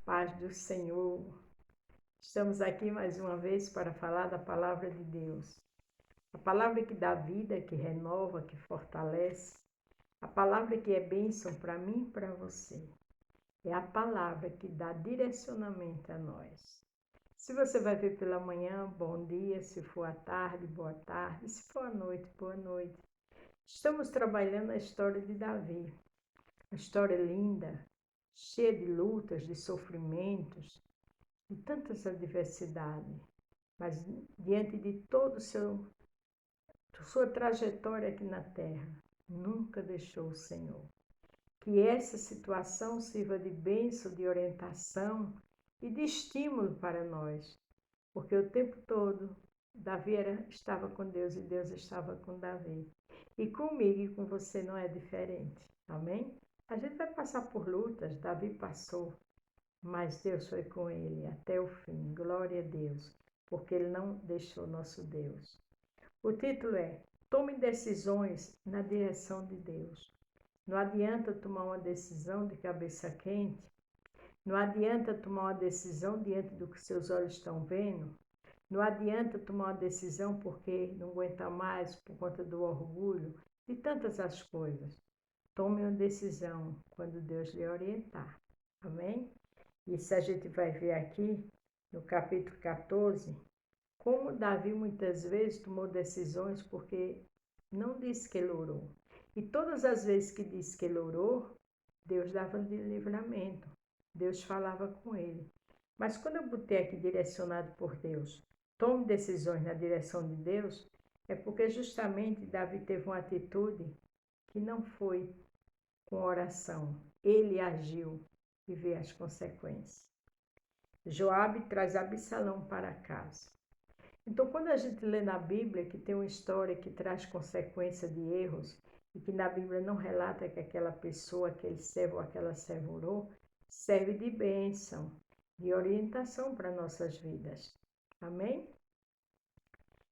Paz do Senhor. Estamos aqui mais uma vez para falar da palavra de Deus. A palavra que dá vida, que renova, que fortalece. A palavra que é bênção para mim e para você. É a palavra que dá direcionamento a nós. Se você vai ver pela manhã, bom dia. Se for à tarde, boa tarde. Se for à noite, boa noite. Estamos trabalhando a história de Davi. Uma história linda, cheia de lutas, de sofrimentos, de tantas adversidades, mas diante de toda sua trajetória aqui na terra, nunca deixou o Senhor. Que essa situação sirva de bênção, de orientação e de estímulo para nós, porque o tempo todo Davi estava com Deus e Deus estava com Davi. E comigo e com você não é diferente, amém? A gente vai passar por lutas, Davi passou, mas Deus foi com ele até o fim. Glória a Deus, porque ele não deixou nosso Deus. O título é Tome decisões na direção de Deus. Não adianta tomar uma decisão de cabeça quente. Não adianta tomar uma decisão diante do que seus olhos estão vendo. Não adianta tomar uma decisão porque não aguenta mais por conta do orgulho, de tantas as coisas. Tome uma decisão quando Deus lhe orientar. Amém? Isso a gente vai ver aqui no capítulo 14, como Davi muitas vezes tomou decisões porque não disse que ele orou. E todas as vezes que disse que ele orou, Deus dava livramento. Deus falava com ele. Mas quando eu botei aqui direcionado por Deus, tome decisões na direção de Deus, é porque justamente Davi teve uma atitude que não foi com oração. Ele agiu e vê as consequências. Joabe traz Absalão para casa. Então, quando a gente lê na Bíblia que tem uma história que traz consequência de erros e que na Bíblia não relata que aquela pessoa, aquele servo ou aquela serva orou, serve de bênção, de orientação para nossas vidas. Amém?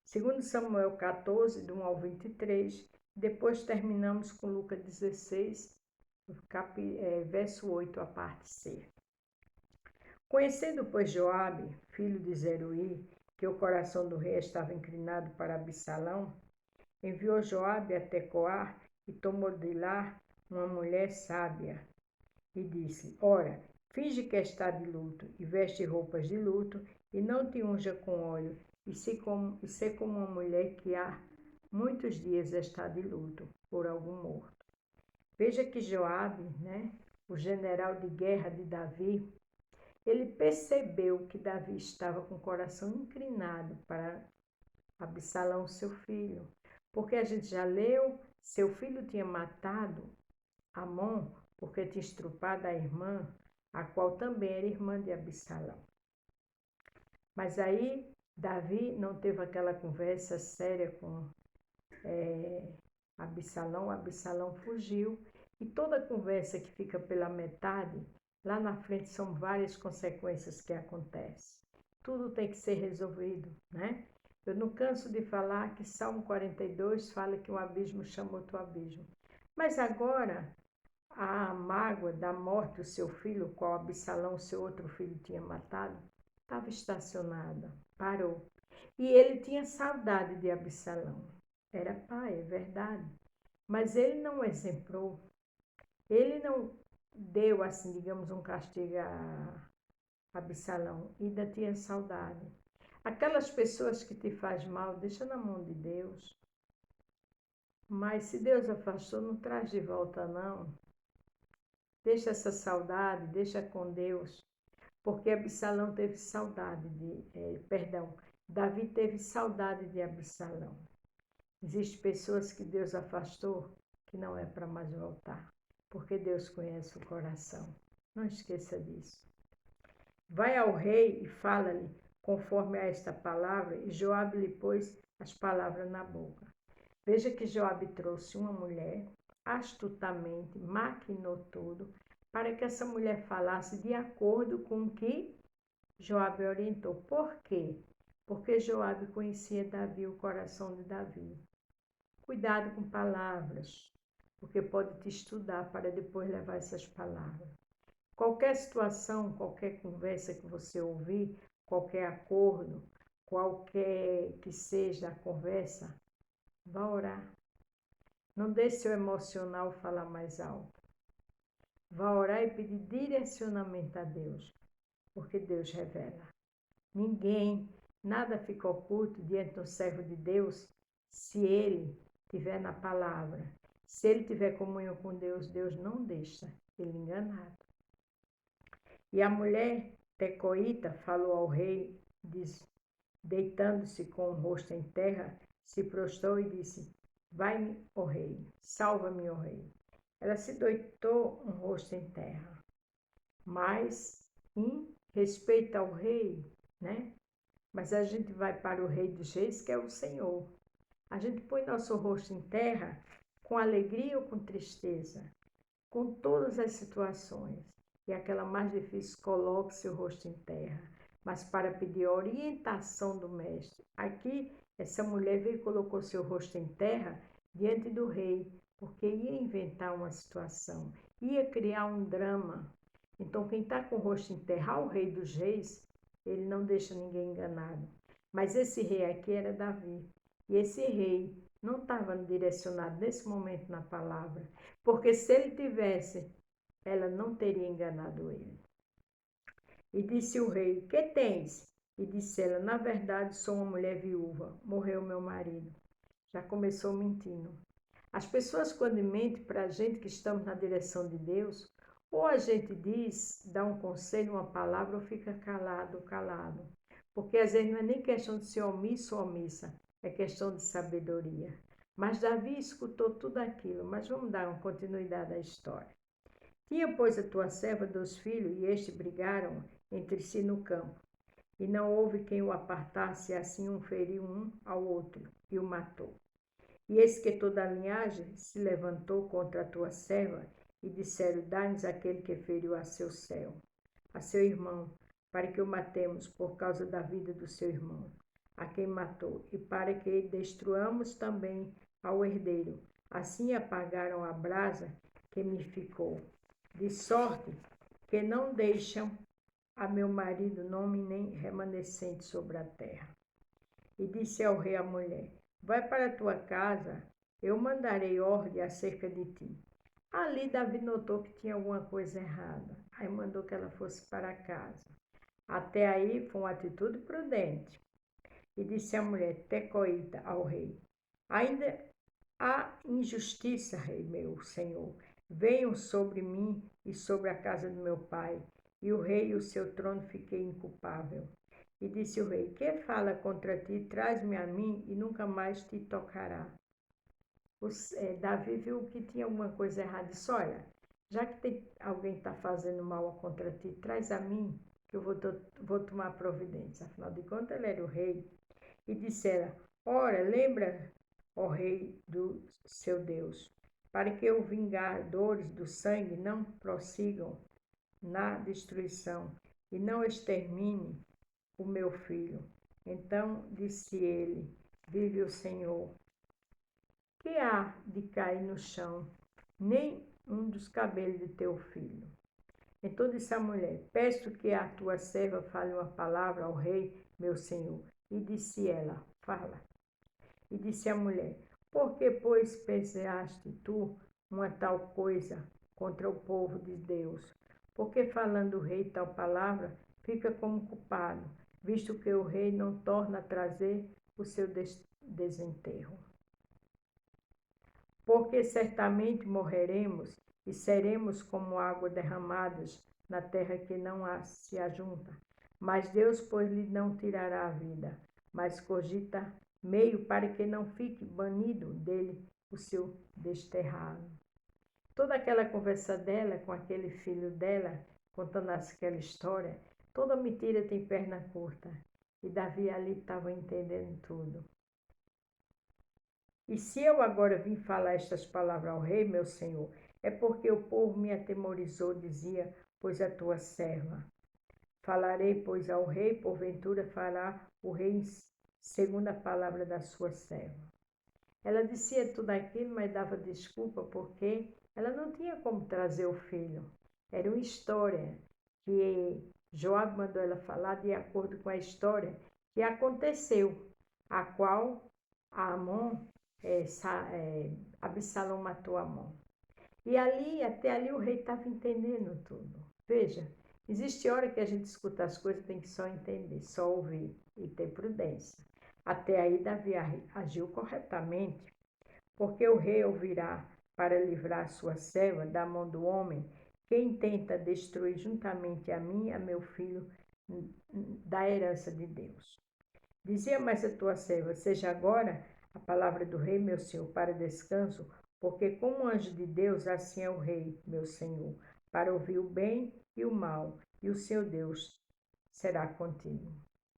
Segundo Samuel 14, do 1 ao 23, depois terminamos com Lucas 16, verso 8, a parte C. Conhecendo, pois, Joabe, filho de Zeruí, que o coração do rei estava inclinado para Absalão, enviou Joabe a Tecoar e tomou de lá uma mulher sábia e disse: Ora, finge que está de luto e veste roupas de luto e não te unja com óleo e sê como uma mulher que há muitos dias está de luto por algum morto. Veja que Joabe, o general de guerra de Davi, ele percebeu que Davi estava com o coração inclinado para Absalão, seu filho. Porque a gente já leu, seu filho tinha matado Amon porque tinha estrupado a irmã, a qual também era irmã de Absalão. Mas aí Davi não teve aquela conversa séria com Absalão. Absalão fugiu e toda conversa que fica pela metade, lá na frente são várias consequências que acontecem. Tudo tem que ser resolvido, né? Eu não canso de falar que Salmo 42 fala que um abismo chama outro abismo. Mas agora, a mágoa da morte do seu filho, o qual Absalão, seu outro filho, tinha matado, estava estacionada, parou. E ele tinha saudade de Absalão. Era pai, é verdade. Mas ele não exemplou. Ele não deu, assim, digamos, um castigo a Absalão. Ainda tinha saudade. Aquelas pessoas que te faz mal, deixa na mão de Deus. Mas se Deus afastou, não traz de volta, não. Deixa essa saudade, deixa com Deus. Porque Absalão teve saudade Davi teve saudade de Absalão. Existem pessoas que Deus afastou, que não é para mais voltar. Porque Deus conhece o coração. Não esqueça disso. Vai ao rei e fala-lhe conforme a esta palavra, e Joabe lhe pôs as palavras na boca. Veja que Joabe trouxe uma mulher, astutamente maquinou tudo, para que essa mulher falasse de acordo com o que Joabe orientou. Por quê? Porque Joabe conhecia Davi, o coração de Davi. Cuidado com palavras, porque pode te estudar para depois levar essas palavras. Qualquer situação, qualquer conversa que você ouvir, qualquer acordo, qualquer que seja a conversa, vá orar. Não deixe seu emocional falar mais alto. Vá orar e pedir direcionamento a Deus, porque Deus revela. Ninguém, nada fica oculto diante do servo de Deus, se ele estiver na palavra. Se ele tiver comunhão com Deus, Deus não deixa ele enganado. E a mulher tecoíta falou ao rei, deitando-se com o rosto em terra, se prostrou e disse: Vai-me, ó rei, salva-me, ó rei. Ela se deitou um rosto em terra, mas em respeito ao rei, né? Mas a gente vai para o Rei dos Reis, que é o Senhor. A gente põe nosso rosto em terra com alegria ou com tristeza, com todas as situações. E aquela mais difícil, coloque seu rosto em terra, mas para pedir orientação do mestre. Aqui, essa mulher veio e colocou seu rosto em terra diante do rei, porque ia inventar uma situação, ia criar um drama. Então, quem está com o rosto em terra, o Rei dos Reis, ele não deixa ninguém enganado. Mas esse rei aqui era Davi. E esse rei não estava direcionado nesse momento na palavra, porque se ele tivesse, ela não teria enganado ele. E disse o rei: Que tens? E disse ela: Na verdade, sou uma mulher viúva. Morreu meu marido. Já começou mentindo. As pessoas, quando mentem para a gente que estamos na direção de Deus, ou a gente diz, dá um conselho, uma palavra, ou fica calado, calado. Porque às vezes não é nem questão de ser omisso ou omissa, é questão de sabedoria. Mas Davi escutou tudo aquilo, mas vamos dar uma continuidade à história. Tinha, pois, a tua serva 2 filhos, e estes brigaram entre si no campo. E não houve quem o apartasse, e assim um feriu um ao outro, e o matou. E eis que toda a linhagem se levantou contra a tua serva, e disseram: Dá-nos aquele que feriu a seu irmão, para que o matemos por causa da vida do seu irmão, a quem matou, e para que destruamos também ao herdeiro. Assim apagaram a brasa que me ficou, de sorte que não deixam a meu marido nome nem remanescente sobre a terra. E disse ao rei a mulher: Vai para a tua casa, eu mandarei ordem acerca de ti. Ali Davi notou que tinha alguma coisa errada. Aí mandou que ela fosse para casa. Até aí foi uma atitude prudente. E disse a mulher tecoíta ao rei: Ainda há injustiça, rei meu senhor. Venham sobre mim e sobre a casa do meu pai. E o rei e o seu trono fiquei inculpável. E disse o rei: Que fala contra ti? Traz-me a mim e nunca mais te tocará. Davi viu que tinha alguma coisa errada e disse: Olha, já que alguém está fazendo mal contra ti, traz a mim, que eu vou tomar providência. Afinal de contas, ele era o rei. E dissera: Ora, lembra, ó rei do seu Deus, para que os vingadores do sangue não prossigam na destruição e não extermine o meu filho. Então disse ele: Vive o Senhor, que há de cair no chão, nem um dos cabelos de teu filho. Então disse a mulher: Peço que a tua serva fale uma palavra ao rei, meu senhor. E disse ela: Fala. E disse a mulher: Por que, pois, pensaste tu uma tal coisa contra o povo de Deus? Porque falando o rei tal palavra, fica como culpado, visto que o rei não torna a trazer o seu desenterro. Porque certamente morreremos e seremos como água derramadas na terra que não se ajunta. Mas Deus, pois, lhe não tirará a vida, mas cogita meio para que não fique banido dele o seu desterrado. Toda aquela conversa dela com aquele filho dela, contando aquela história, toda mentira tem perna curta. E Davi ali estava entendendo tudo. E se eu agora vim falar estas palavras ao rei, meu senhor, é porque o povo me atemorizou, dizia, pois a tua serva. Falarei, pois, ao rei, porventura fará o rei segundo a palavra da sua serva. Ela dizia tudo aquilo, mas dava desculpa porque ela não tinha como trazer o filho. Era uma história que Joabe mandou ela falar de acordo com a história que aconteceu, a qual Amon, Absalão matou Amon. E ali, até ali, o rei estava entendendo tudo. Veja, existe hora que a gente escuta as coisas, tem que só entender, só ouvir e ter prudência. Até aí, Davi agiu corretamente, porque o rei ouvirá para livrar sua serva da mão do homem que intenta destruir juntamente a mim e a meu filho da herança de Deus. Dizia mais a tua serva: seja agora a palavra do rei, meu senhor, para descanso, porque como anjo de Deus, assim é o rei, meu senhor, para ouvir o bem e o mal, e o seu Deus será contigo.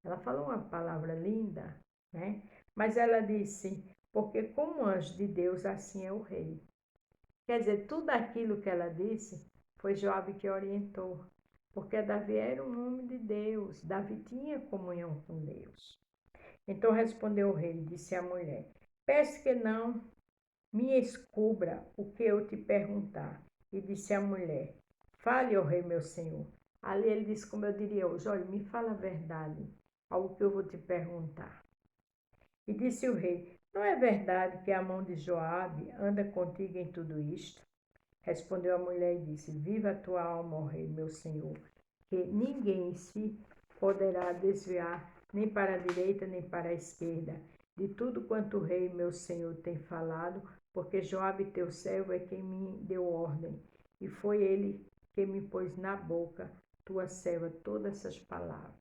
Ela falou uma palavra linda, né? Mas ela disse: porque como anjo de Deus, assim é o rei. Quer dizer, tudo aquilo que ela disse foi Joabe que orientou, porque Davi era um homem de Deus, Davi tinha comunhão com Deus. Então respondeu o rei, disse a mulher: peço que não me escubra o que eu te perguntar. E disse a mulher: fale, ó rei, meu senhor. Ali ele disse, como eu diria hoje: olha, me fala a verdade, algo que eu vou te perguntar. E disse o rei: não é verdade que a mão de Joabe anda contigo em tudo isto? Respondeu a mulher e disse: viva a tua alma, ó rei, meu senhor, que ninguém se poderá desviar nem para a direita nem para a esquerda de tudo quanto o rei, meu senhor, tem falado, porque Joabe, teu servo, é quem me deu ordem, e foi ele que me pôs na boca, tua serva, todas essas palavras.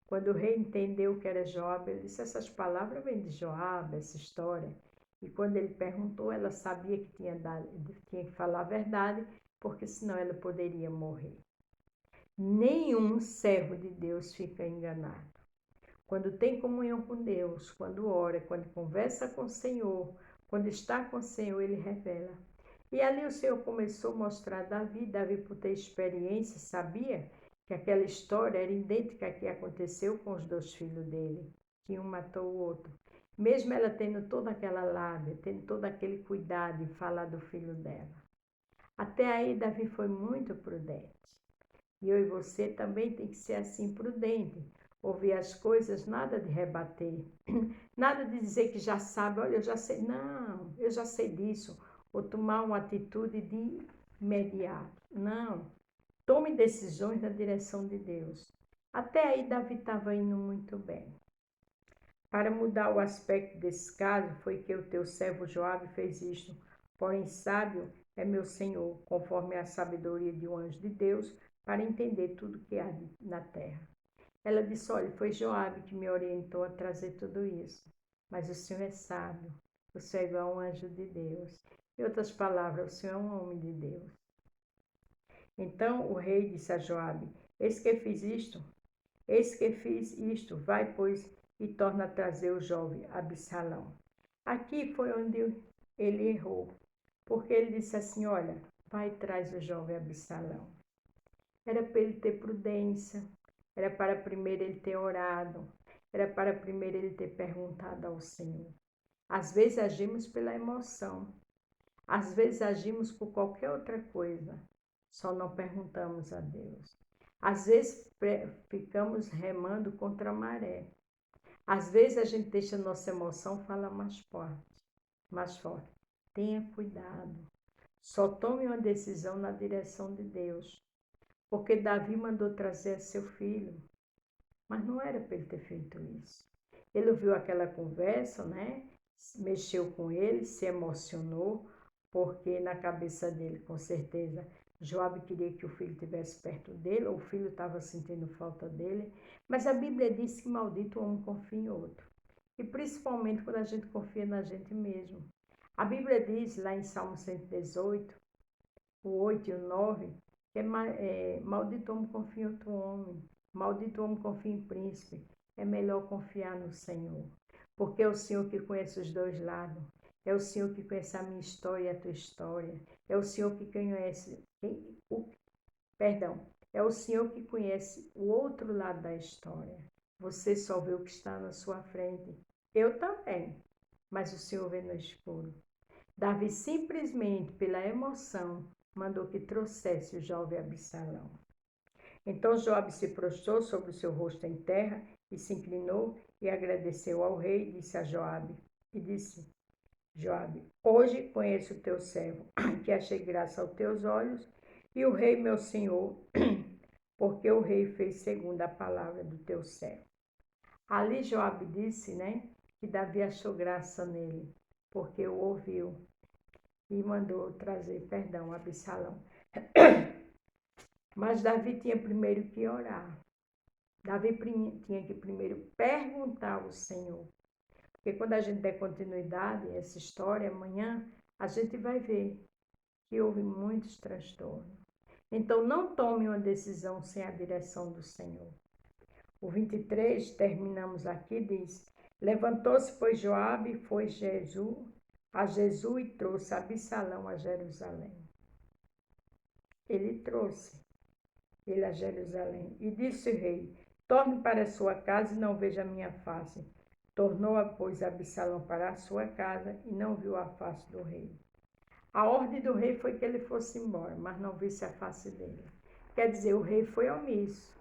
Quando o rei entendeu que era Joabe, ele disse: essas palavras vêm de Joabe, essa história. E quando ele perguntou, ela sabia que tinha que falar a verdade, porque senão ela poderia morrer. Nenhum servo de Deus fica enganado. Quando tem comunhão com Deus, quando ora, quando conversa com o Senhor, quando está com o Senhor, ele revela. E ali o Senhor começou a mostrar a Davi, por ter experiência, sabia que aquela história era idêntica à que aconteceu com os dois filhos dele, que um matou o outro. Mesmo ela tendo toda aquela lábia, tendo todo aquele cuidado em falar do filho dela. Até aí Davi foi muito prudente. E eu e você também tem que ser assim prudente. Ouvir as coisas, nada de rebater, nada de dizer que já sabe, olha, eu já sei, não, eu já sei disso, ou tomar uma atitude de imediato. Não, tome decisões na direção de Deus. Até aí Davi estava indo muito bem. Para mudar o aspecto desse caso, foi que o teu servo Joabe fez isto. Porém, sábio é meu senhor, conforme a sabedoria de um anjo de Deus, para entender tudo que há na terra. Ela disse: olha, foi Joabe que me orientou a trazer tudo isso. Mas o Senhor é sábio, o Senhor é igual a um anjo de Deus. Em outras palavras, o Senhor é um homem de Deus. Então o rei disse a Joabe: eis que fiz isto, vai, pois, e torna a trazer o jovem Absalão. Aqui foi onde ele errou, porque ele disse assim: olha, vai e traz o jovem Absalão. Era para ele ter prudência, era para primeiro ele ter orado, era para primeiro ele ter perguntado ao Senhor. Às vezes agimos pela emoção, às vezes agimos por qualquer outra coisa, só não perguntamos a Deus. Às vezes ficamos remando contra a maré. Às vezes a gente deixa a nossa emoção falar mais forte, mais forte. Tenha cuidado. Só tome uma decisão na direção de Deus. Porque Davi mandou trazer seu filho, mas não era para ele ter feito isso. Ele ouviu aquela conversa, né? Mexeu com ele, se emocionou, porque na cabeça dele, com certeza, Joabe queria que o filho estivesse perto dele, ou o filho estava sentindo falta dele. Mas a Bíblia diz que maldito o homem confia em outro. E principalmente quando a gente confia na gente mesmo. A Bíblia diz lá em Salmo 118, o 8 e o 9, que maldito homem confia em outro homem, maldito homem confia em príncipe. É melhor confiar no Senhor, porque é o Senhor que conhece os dois lados, é o Senhor que conhece a minha história e a tua história, é o Senhor que conhece, é o Senhor que conhece o outro lado da história. Você só vê o que está na sua frente. Eu também, mas o Senhor vê no escuro. Davi simplesmente pela emoção mandou que trouxesse o jovem Absalão. Então Joabe se prostrou sobre o seu rosto em terra e se inclinou e agradeceu ao rei e disse a Joabe, Joabe, hoje conheço o teu servo, que achei graça aos teus olhos, e o rei meu senhor, porque o rei fez segundo a palavra do teu servo. Ali Joabe disse, que Davi achou graça nele, porque o ouviu e mandou trazer, Absalão. Mas Davi tinha primeiro que orar. Davi tinha que primeiro perguntar ao Senhor. Porque quando a gente der continuidade a essa história, amanhã, a gente vai ver que houve muitos transtornos. Então, não tome uma decisão sem a direção do Senhor. O 23, terminamos aqui, diz: levantou-se, pois, Joabe, foi a Jesus e trouxe Absalão a Jerusalém. Ele trouxe ele a Jerusalém. E disse o rei: torne para a sua casa e não veja a minha face. Tornou, pois, Absalão para a sua casa e não viu a face do rei. A ordem do rei foi que ele fosse embora, mas não visse a face dele. Quer dizer, o rei foi omisso.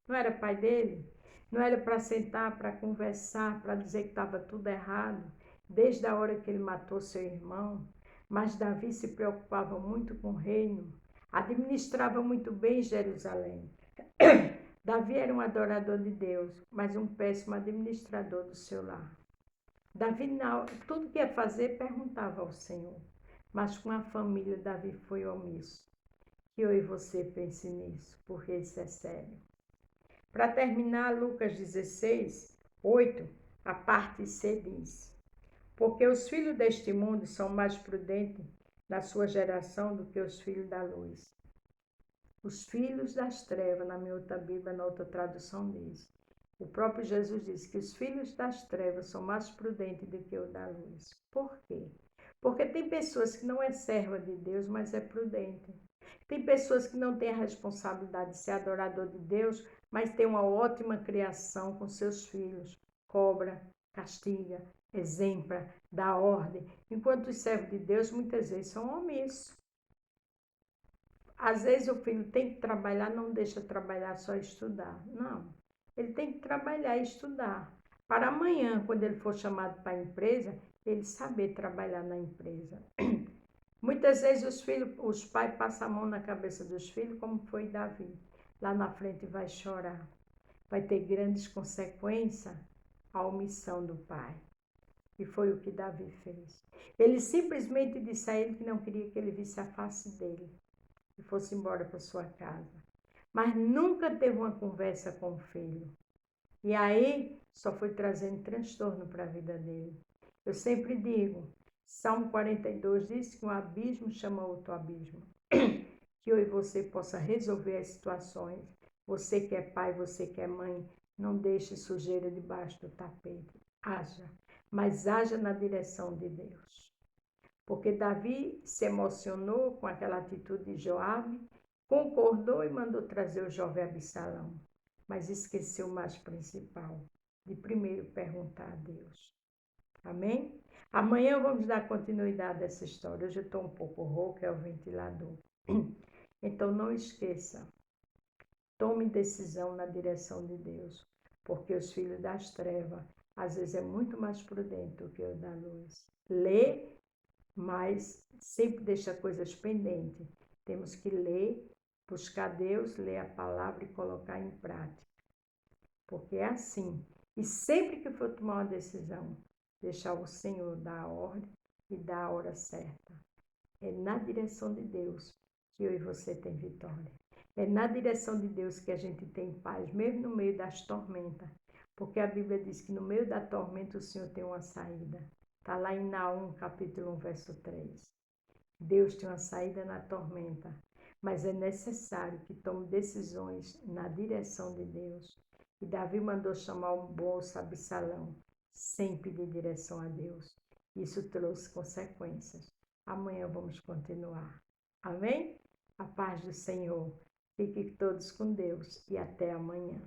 Não era pai dele? Não era para sentar, para conversar, para dizer que estava tudo errado, desde a hora que ele matou seu irmão. Mas Davi se preocupava muito com o reino, administrava muito bem Jerusalém. Davi era um adorador de Deus, mas um péssimo administrador do seu lar. Davi, tudo que ia fazer, perguntava ao Senhor. Mas com a família, Davi foi omisso. Que eu e você pense nisso, porque isso é sério. Para terminar, Lucas 16, 8, a parte C diz: porque os filhos deste mundo são mais prudentes na sua geração do que os filhos da luz. Os filhos das trevas, na minha outra Bíblia, na outra tradução diz. O próprio Jesus disse que os filhos das trevas são mais prudentes do que os da luz. Por quê? Porque tem pessoas que não é serva de Deus, mas é prudente. Tem pessoas que não têm a responsabilidade de ser adorador de Deus, mas tem uma ótima criação com seus filhos. Cobra, castiga, exempla, dá ordem. Enquanto os servos de Deus muitas vezes são omissos. Às vezes o filho tem que trabalhar, não deixa trabalhar só estudar. Não, ele tem que trabalhar e estudar. Para amanhã, quando ele for chamado para a empresa, ele saber trabalhar na empresa. Muitas vezes os pais passam a mão na cabeça dos filhos, como foi Davi. Lá na frente vai chorar. Vai ter grandes consequências a omissão do pai. E foi o que Davi fez. Ele simplesmente disse a ele que não queria que ele visse a face dele e fosse embora para sua casa. Mas nunca teve uma conversa com o filho. E aí só foi trazendo transtorno para a vida dele. Eu sempre digo, Salmo 42 diz que um abismo chama outro abismo. Que eu e você possa resolver as situações. Você que é pai, você que é mãe, não deixe sujeira debaixo do tapete. Haja, mas haja na direção de Deus. Porque Davi se emocionou com aquela atitude de Joabe, concordou e mandou trazer o jovem Absalão, mas esqueceu o mais principal, de primeiro perguntar a Deus. Amém? Amanhã vamos dar continuidade a essa história. Hoje eu estou um pouco rouca, é o ventilador. Então não esqueça, tome decisão na direção de Deus, porque os filhos das trevas, às vezes, é muito mais prudente do que os da luz. Lê, mas sempre deixa coisas pendentes. Temos que ler, buscar Deus, ler a palavra e colocar em prática. Porque é assim. E sempre que for tomar uma decisão, deixar o Senhor dar a ordem e dar a hora certa. É na direção de Deus que eu e você tem vitória. É na direção de Deus que a gente tem paz, mesmo no meio das tormentas. Porque a Bíblia diz que no meio da tormenta o Senhor tem uma saída. Está lá em Naum, capítulo 1, verso 3. Deus tem uma saída na tormenta, mas é necessário que tome decisões na direção de Deus. E Davi mandou chamar um moço Absalão, sem pedir direção a Deus. Isso trouxe consequências. Amanhã vamos continuar. Amém? A paz do Senhor. Fiquem todos com Deus e até amanhã.